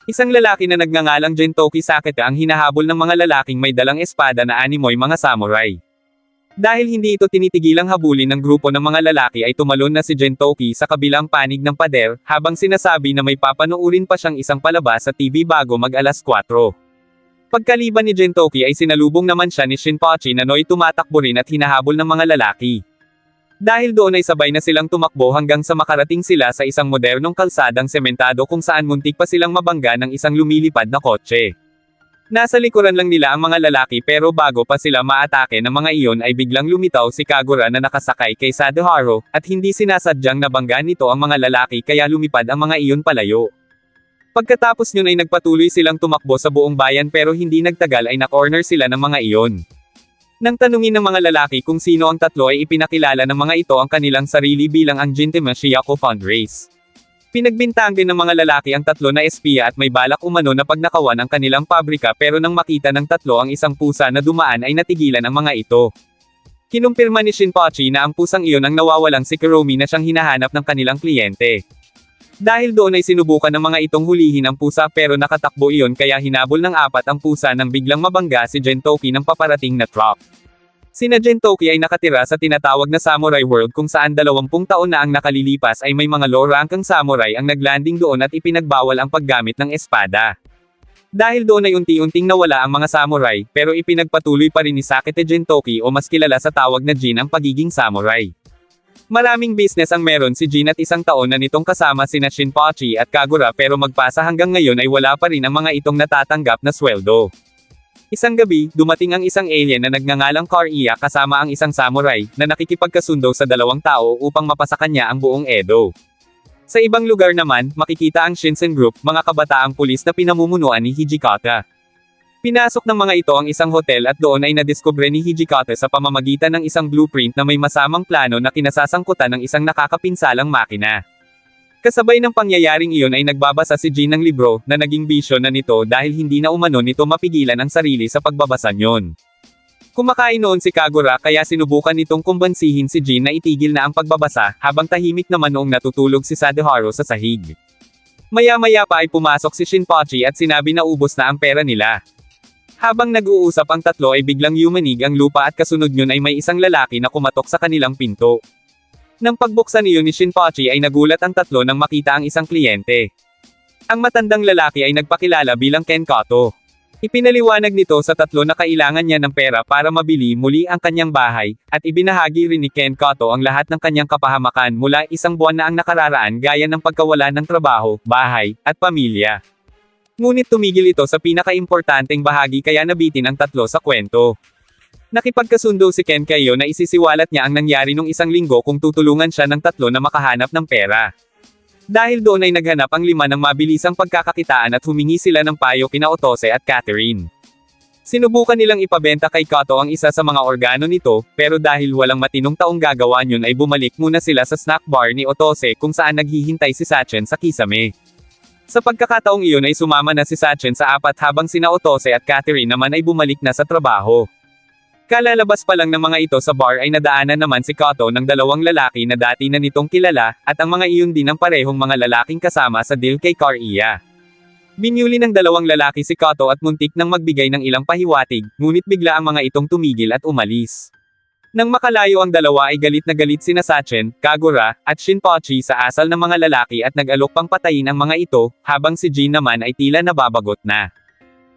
Isang lalaki na nagngangalang Gentoki Saketa ang hinahabol ng mga lalaking may dalang espada na animoy mga samurai. Dahil hindi ito tinitigilang habulin ng grupo ng mga lalaki ay tumalon na si Gentoki sa kabilang panig ng pader, habang sinasabi na may papanoorin pa siyang isang palabas sa TV bago mag-alas 4. Pagkaliban ni Gentoki ay sinalubong naman siya ni Shinpachi na Noy tumatakbo rin at hinahabol ng mga lalaki. Dahil doon ay sabay na silang tumakbo hanggang sa makarating sila sa isang modernong kalsadang sementado kung saan muntik pa silang mabangga ng isang lumilipad na kotse. Nasa likuran lang nila ang mga lalaki pero bago pa sila maatake ng mga iyon ay biglang lumitaw si Kagura na nakasakay kay Sadaharu, at hindi sinasadyang nabangga nito ang mga lalaki kaya lumipad ang mga iyon palayo. Pagkatapos yun ay nagpatuloy silang tumakbo sa buong bayan pero hindi nagtagal ay na-corner sila ng mga iyon. Nang tanungin ng mga lalaki kung sino ang tatlo ay ipinakilala ng mga ito ang kanilang sarili bilang ang Gintama Shiyako Fundrace. Pinagbintang din ng mga lalaki ang tatlo na espiya at may balak umano na pagnakawan ang kanilang pabrika pero nang makita ng tatlo ang isang pusa na dumaan ay natigilan ang mga ito. Kinumpirma ni Shinpachi na ang pusang iyon ang nawawalang si Kuromi na siyang hinahanap ng kanilang kliyente. Dahil doon ay sinubukan ng mga itong hulihin ang pusa pero nakatakbo iyon kaya hinabol ng apat ang pusa nang biglang mabangga si Gentoki ng paparating na truck. Sina Gentoki ay nakatira sa tinatawag na Samurai World kung saan 20 taon na ang nakalilipas ay may mga low-rankang samurai ang naglanding doon at ipinagbawal ang paggamit ng espada. Dahil doon ay unti-unting nawala ang mga samurai pero ipinagpatuloy pa rin ni Sakete Gentoki o mas kilala sa tawag na Jin ang pagiging samurai. Maraming business ang meron si Jin at isang taon na nitong kasama sina Shinpachi at Kagura pero magpasa hanggang ngayon ay wala pa rin ang mga itong natatanggap na sweldo. Isang gabi, dumating ang isang alien na nagngangalang Kariya kasama ang isang samurai, na nakikipagkasundo sa dalawang tao upang mapasa kanya ang buong Edo. Sa ibang lugar naman, makikita ang Shinsen Group, mga kabataang pulis na pinamumunuan ni Hijikata. Pinasok ng mga ito ang isang hotel at doon ay nadiskubre ni Hijikata sa pamamagitan ng isang blueprint na may masamang plano na kinasasangkutan ng isang nakakapinsalang makina. Kasabay ng pangyayaring iyon ay nagbabasa si Jin ng libro, na naging bisyo na nito dahil hindi na umano nito mapigilan ang sarili sa pagbabasa niyon. Kumakain noon si Kagura kaya sinubukan nitong kumbansihin si Jin na itigil na ang pagbabasa, habang tahimik naman noong natutulog si Sadaharu sa sahig. Maya-maya pa ay pumasok si Shinpachi at sinabi na ubos na ang pera nila. Habang nag-uusap ang tatlo ay biglang yumanig ang lupa at kasunod yun ay may isang lalaki na kumatok sa kanilang pinto. Nang pagbuksan iyon ni Shinpachi ay nagulat ang tatlo nang makita ang isang kliyente. Ang matandang lalaki ay nagpakilala bilang Ken Kato. Ipinaliwanag nito sa tatlo na kailangan niya ng pera para mabili muli ang kanyang bahay, at ibinahagi rin ni Ken Kato ang lahat ng kanyang kapahamakan mula 1 buwan na ang nakararaan gaya ng pagkawala ng trabaho, bahay, at pamilya. Ngunit tumigil ito sa pinakaimportanteng bahagi kaya nabitin ang tatlo sa kwento. Nakipagkasundo si Ken kayo na isisiwalat niya ang nangyari nung 1 linggo kung tutulungan siya ng tatlo na makahanap ng pera. Dahil doon ay naghanap ang 5 ng mabilisang pagkakakitaan at humingi sila ng payo kina Otose at Catherine. Sinubukan nilang ipabenta kay Kato ang isa sa mga organo nito, pero dahil walang matinong taong gagawa niyon ay bumalik muna sila sa snack bar ni Otose kung saan naghihintay si Sachen sa kisame. Sa pagkakataong iyon ay sumama na si Sachen sa 4 habang sina Otose at Catherine naman ay bumalik na sa trabaho. Kalalabas pa lang ng mga ito sa bar ay nadaanan naman si Kato ng 2 lalaki na dati na nitong kilala, at ang mga iyon din ang parehong mga lalaking kasama sa deal kay Kariya. Binyuli ng 2 lalaki si Kato at muntik nang magbigay ng ilang pahiwatig, ngunit bigla ang mga itong tumigil at umalis. Nang makalayo ang 2 ay galit na galit sina Sachen, Kagura, at Shinpachi sa asal ng mga lalaki at nag-alok pang patayin ang mga ito, habang si Jin naman ay tila nababagot na.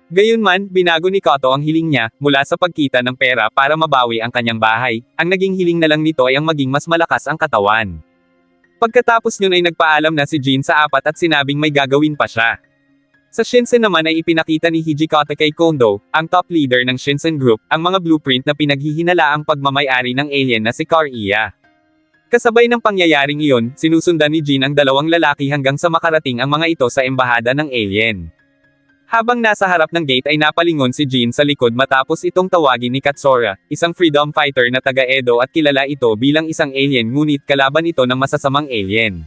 Gayunman, binago ni Kato ang hiling niya, mula sa pagkita ng pera para mabawi ang kanyang bahay, ang naging hiling na lang nito ay ang maging mas malakas ang katawan. Pagkatapos yun ay nagpaalam na si Jin sa 4 at sinabing may gagawin pa siya. Sa Shinsen naman ay ipinakita ni Hijikata kay Kondo, ang top leader ng Shinsen Group, ang mga blueprint na pinaghihinalaang pagmamay-ari ng alien na si Kariya. Kasabay ng pangyayaring iyon, sinusundan ni Jin ang 2 lalaki hanggang sa makarating ang mga ito sa embahada ng alien. Habang nasa harap ng gate ay napalingon si Jin sa likod matapos itong tawagin ni Katsura, isang freedom fighter na taga-Edo at kilala ito bilang isang alien ngunit kalaban ito ng masasamang alien.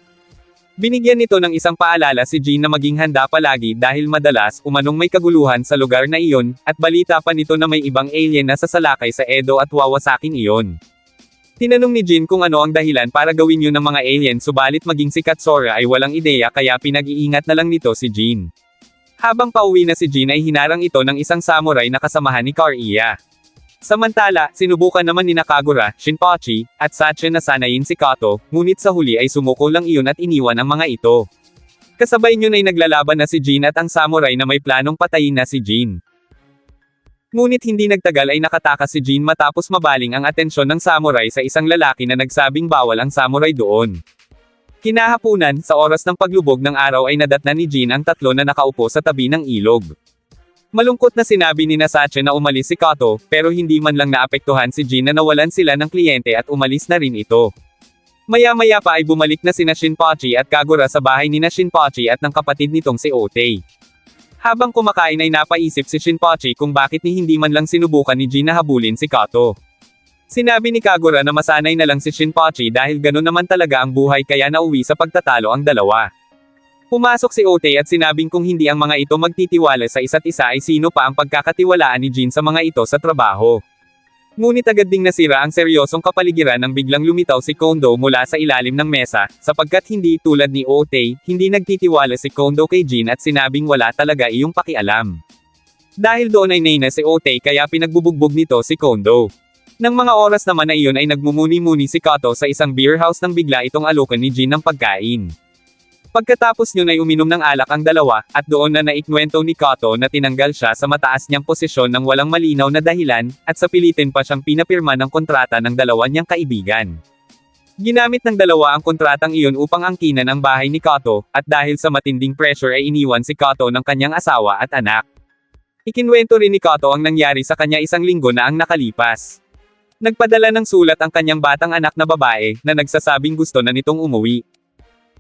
Binigyan nito ng isang paalala si Jin na maging handa palagi dahil madalas umanong may kaguluhan sa lugar na iyon, at balita pa nito na may ibang alien na sasalakay sa Edo at wawasakin iyon. Tinanong ni Jin kung ano ang dahilan para gawin yun ng mga alien subalit maging si Katsura ay walang ideya kaya pinag-iingat na lang nito si Jin. Habang pauwi na si Jin ay hinarang ito ng isang samurai na kasamahan ni Kariya. Samantala, sinubukan naman ni Kagura, Shinpachi, at Sachin na sanayin si Kato, ngunit sa huli ay sumuko lang iyon at iniwan ang mga ito. Kasabay niyon ay naglalaban na si Jin at ang samurai na may planong patayin na si Jin. Ngunit hindi nagtagal ay nakatakas si Jin matapos mabaling ang atensyon ng samurai sa isang lalaki na nagsabing bawal ang samurai doon. Kinahapunan, sa oras ng paglubog ng araw ay nadatnan ni Jin ang tatlo na nakaupo sa tabi ng ilog. Malungkot na sinabi ni Sachin na umalis si Kato, pero hindi man lang naapektuhan si Jin na nawalan sila ng kliyente at umalis na rin ito. Maya-maya pa ay bumalik na sina Shinpachi at Kagura sa bahay ni Shinpachi at ng kapatid nitong si Otei. Habang kumakain ay napaisip si Shinpachi kung bakit hindi man lang sinubukan ni Jin na habulin si Kato. Sinabi ni Kagura na masanay na lang si Shinpachi dahil ganun naman talaga ang buhay kaya nauwi sa pagtatalo ang dalawa. Pumasok si Otei at sinabing kung hindi ang mga ito magtitiwala sa isa't isa ay sino pa ang pagkakatiwalaan ni Jin sa mga ito sa trabaho. Ngunit agad ding nasira ang seryosong kapaligiran nang biglang lumitaw si Kondo mula sa ilalim ng mesa, sapagkat hindi tulad ni Otei, hindi nagtitiwala si Kondo kay Jin at sinabing wala talaga iyong pakialam. Dahil doon ay nainis si Otei kaya pinagbubugbog nito si Kondo. Nang mga oras naman na iyon ay nagmumuni-muni si Kato sa isang beer house nang bigla itong alukan ni Jin ng pagkain. Pagkatapos niyon ay uminom ng alak ang dalawa, at doon na naikwento ni Kato na tinanggal siya sa mataas niyang posisyon ng walang malinaw na dahilan, at sa pilitin pa siyang pinapirma ng kontrata ng dalawa niyang kaibigan. Ginamit ng dalawa ang kontratang iyon upang angkinan ang bahay ni Kato, at dahil sa matinding pressure ay iniwan si Kato ng kanyang asawa at anak. Ikinwento rin ni Kato ang nangyari sa kanya isang linggo na ang nakalipas. Nagpadala ng sulat ang kanyang batang anak na babae, na nagsasabing gusto na nitong umuwi.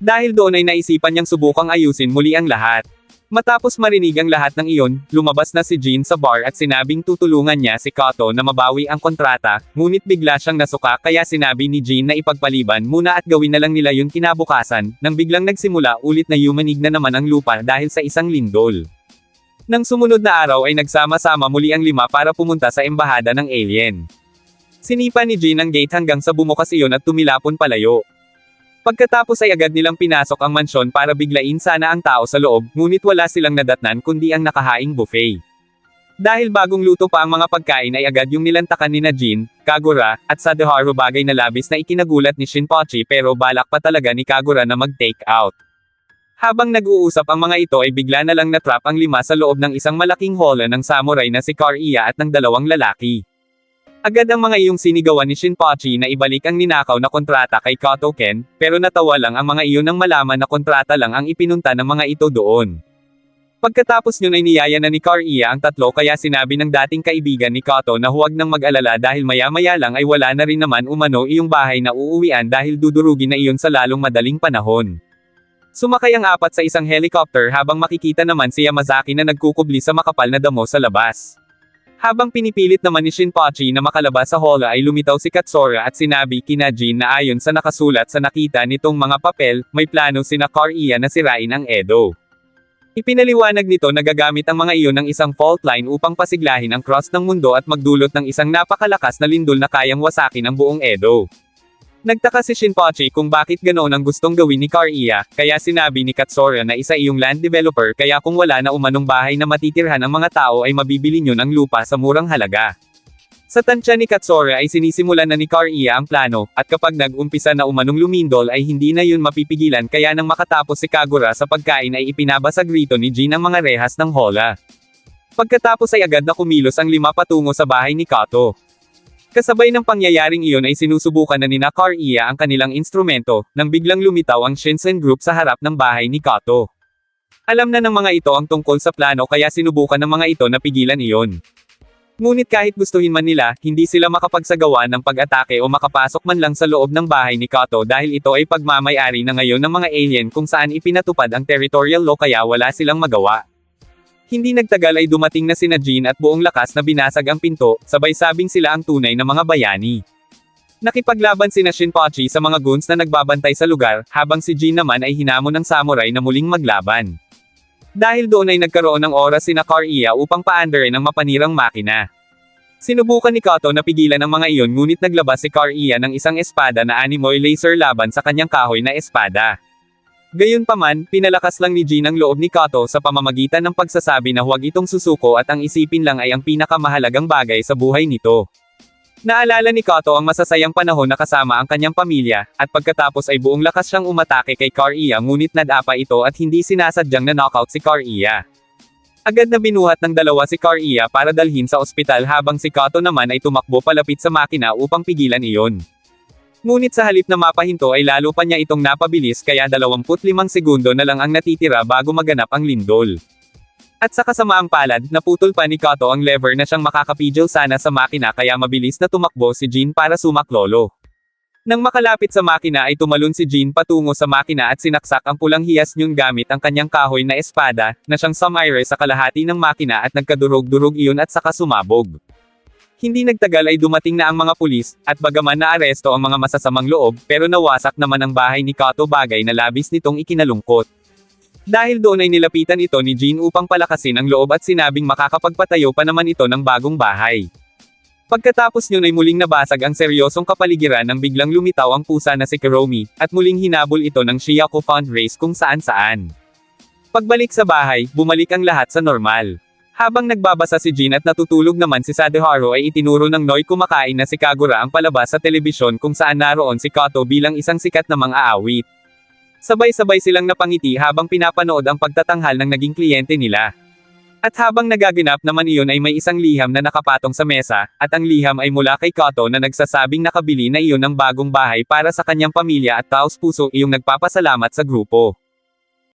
Dahil doon ay naisipan niyang subukang ayusin muli ang lahat. Matapos marinig ang lahat ng iyon, lumabas na si Jin sa bar at sinabing tutulungan niya si Kato na mabawi ang kontrata, ngunit bigla siyang nasuka kaya sinabi ni Jin na ipagpaliban muna at gawin na lang nila yun kinabukasan, nang biglang nagsimula ulit na yumanig na naman ang lupa dahil sa isang lindol. Nang sumunod na araw ay nagsama-sama muli ang lima para pumunta sa embahada ng alien. Sinipa ni Jin ang gate hanggang sa bumukas iyon at tumilapon palayo. Pagkatapos ay agad nilang pinasok ang mansyon para biglain sana ang tao sa loob, ngunit wala silang nadatnan kundi ang nakahaing buffet. Dahil bagong luto pa ang mga pagkain ay agad yung nilantakan ni Jin, Kagura, at Sadaharu bagay na labis na ikinagulat ni Shinpachi pero balak pa talaga ni Kagura na mag-take out. Habang nag-uusap ang mga ito ay bigla na lang natrap ang lima sa loob ng isang malaking hall ng samurai na si Kariya at ng dalawang lalaki. Agad ang mga iyong sinigawan ni Shinpachi na ibalik ang ninakaw na kontrata kay Kato Ken, pero natawa lang ang mga iyon nang malaman na kontrata lang ang ipinunta ng mga ito doon. Pagkatapos niyon ay niyaya na ni Kariya ang tatlo kaya sinabi ng dating kaibigan ni Kato na huwag nang mag-alala dahil maya-maya lang ay wala na rin naman umano iyong bahay na uuwian dahil dudurugin na iyon sa lalong madaling panahon. Sumakay ang apat sa isang helicopter habang makikita naman si Yamazaki na nagkukubli sa makapal na damo sa labas. Habang pinipilit naman ni Shinpachi na makalabas sa hall ay lumitaw si Katsura at sinabi kina Jin na ayon sa nakasulat sa nakita nitong mga papel, may plano sina Kariya na sirain ang Edo. Ipinaliwanag nito na gagamit ang mga iyon ng isang fault line upang pasiglahin ang cross ng mundo at magdulot ng isang napakalakas na lindol na kayang wasakin ang buong Edo. Nagtaka si Shinpachi kung bakit ganoon ang gustong gawin ni Kariya, kaya sinabi ni Katsura na isa iyong land developer kaya kung wala na umanong bahay na matitirhan ang mga tao ay mabibili nyo ng lupa sa murang halaga. Sa tansya ni Katsura ay sinisimulan na ni Kariya ang plano, at kapag nag-umpisa na umanong lumindol ay hindi na yun mapipigilan kaya nang makatapos si Kagura sa pagkain ay ipinabasag rito ni Jin ang mga rehas ng hola. Pagkatapos ay agad na kumilos ang lima patungo sa bahay ni Kato. Kasabay ng pangyayaring iyon ay sinusubukan na ni Kariya ang kanilang instrumento, nang biglang lumitaw ang Shinsen Group sa harap ng bahay ni Kato. Alam na ng mga ito ang tungkol sa plano kaya sinubukan ng mga ito na pigilan iyon. Ngunit kahit gustuhin man nila, hindi sila makapagsagawa ng pag-atake o makapasok man lang sa loob ng bahay ni Kato dahil ito ay pagmamay-ari na ngayon ng mga alien kung saan ipinatupad ang territorial law kaya wala silang magawa. Hindi nagtagal ay dumating na sina Jin at buong lakas na binasag ang pinto, sabay sabing sila ang tunay na mga bayani. Nakipaglaban sina Shinpachi sa mga goons na nagbabantay sa lugar, habang si Jin naman ay hinamon ng samurai na muling maglaban. Dahil doon ay nagkaroon ng oras sina Kariya upang paandarin ang mapanirang makina. Sinubukan ni Kato na pigilan ang mga iyon ngunit naglabas si Kariya ng isang espada na animoy laser laban sa kanyang kahoy na espada. Gayunpaman, pinalakas lang ni Jin ang loob ni Kato sa pamamagitan ng pagsasabi na huwag itong susuko at ang isipin lang ay ang pinakamahalagang bagay sa buhay nito. Naalala ni Kato ang masasayang panahon na kasama ang kanyang pamilya, at pagkatapos ay buong lakas siyang umatake kay Kariya ngunit nadapa ito at hindi sinasadyang na knockout si Kariya. Agad na binuhat ng dalawa si Kariya para dalhin sa ospital habang si Kato naman ay tumakbo palapit sa makina upang pigilan iyon. Ngunit sa halip na mapahinto ay lalo pa niya itong napabilis kaya 25 segundo na lang ang natitira bago maganap ang lindol. At sa kasamaang palad, naputol pa ni Kato ang lever na siyang makakapidyo sana sa makina kaya mabilis na tumakbo si Jin para sumaklolo. Nang makalapit sa makina ay tumalon si Jin patungo sa makina at sinaksak ang pulang hiyas niyon gamit ang kanyang kahoy na espada, na siyang sumaire sa kalahati ng makina at nagkadurog-durog iyon at saka sumabog. Hindi nagtagal ay dumating na ang mga pulis, at bagaman naaresto ang mga masasamang loob, pero nawasak naman ang bahay ni Kato bagay na labis nitong ikinalungkot. Dahil doon ay nilapitan ito ni Jin upang palakasin ang loob at sinabing makakapagpatayo pa naman ito ng bagong bahay. Pagkatapos niyon ay muling nabasag ang seryosong kapaligiran nang biglang lumitaw ang pusa na si Kuromi, at muling hinabol ito ng Shiyako Fund Race kung saan-saan. Pagbalik sa bahay, bumalik ang lahat sa normal. Habang nagbabasa si Jin at natutulog naman si Sadeharu ay itinuro ng Noi kumakain na si Kagura ang palabas sa telebisyon kung saan naroon si Kato bilang isang sikat na mang-aawit. Sabay-sabay silang napangiti habang pinapanood ang pagtatanghal ng naging kliyente nila. At habang nagaganap naman iyon ay may isang liham na nakapatong sa mesa, at ang liham ay mula kay Kato na nagsasabing nakabili na iyon ng bagong bahay para sa kanyang pamilya at taos puso iyong nagpapasalamat sa grupo.